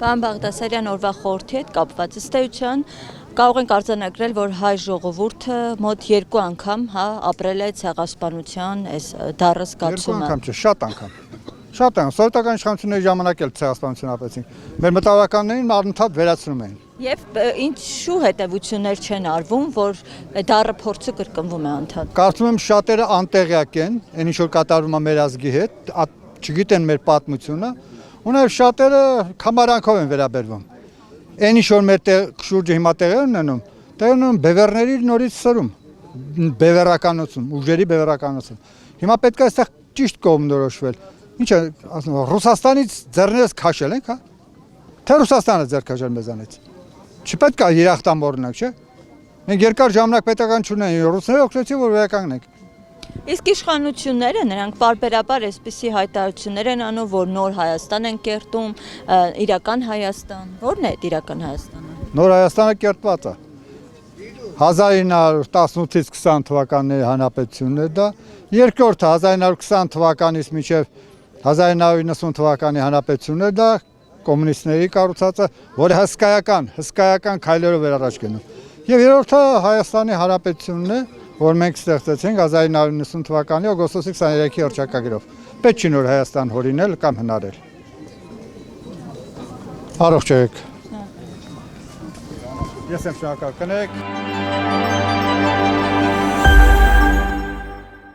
Պարոն Բաղդասարյան, օրվա խորհրդի հետ կապված ըստ էության կարող ենք արձանագրել, որ հայ ժողովուրդը մոտ 2 անգամ ապրել է ցեղասպանության այս դառը զգացումը։ 2 անգամ չէ, շատ անգամ։ Շատ անգամ, սովետական իշխանությունների ժամանակ էլ ցեղասպանություն ապրեցին։ Մեր մտավորականներին անընդհատ վերացնում էին։ Եվ ինչու հետևություններ չեն արվում, որ դառը փորձը կրկնվում է անդադ։ Կարծում եմ շատերը անտեղյակ են, այն ինչ որ կատարվում է մեր ազգի հետ, չգիտեն մեր պատմությունը, ու նաև շատերը կամարանքով են վերաբերվում։ Այն ինչ որ մեր շուրջը հիմա տեղի ունենում բևեռների նորից սրում, բևեռականություն, ուժերի բևեռականություն։ Հիմա պետք է այստեղ ճիշտ կողմնորոշվել։ Ինչ է, ասում եմ, Ռուսաստանից ձեռներս քաշել ենք, հա։ Թե Ռուսաստանը ձեռ քաշել մեզանից։ Չպետք է երախտամոռանանք, չէ՞։ Մենք երկար ժամանակ պետական չունենք, ռուսները օգնեցին, որ վերականգնենք։ Իսկ իշխանությունները նրանք պարբերաբար այսպիսի հայտարարություններ են անում, որ նոր Հայաստան են կերտում, իրական Հայաստան։ Ո՞րն է իրական Հայաստանը։ Նոր Հայաստանը կերտված է։ 1918-ից 20 թվականների հանրապետությունն է դա, երկրորդը 1920 թվականից մինչև 1990 թվականի հանրապետությունն է դա, կոմունիստների կառուցածը, որը հսկայական քայլերով էր առաջ գնում։ Եվ երրորդը Հայաստանի հանրապետությունն է, որ մենք ստեղծեցինք 1990 թվականի օգոստոսի 23-ի հռչակագրով։ Պետք չի նոր Հայաստան հորինել կամ հնարել։ Առողջ եղեք։ Ես եմ շնորհակալ, կներեք։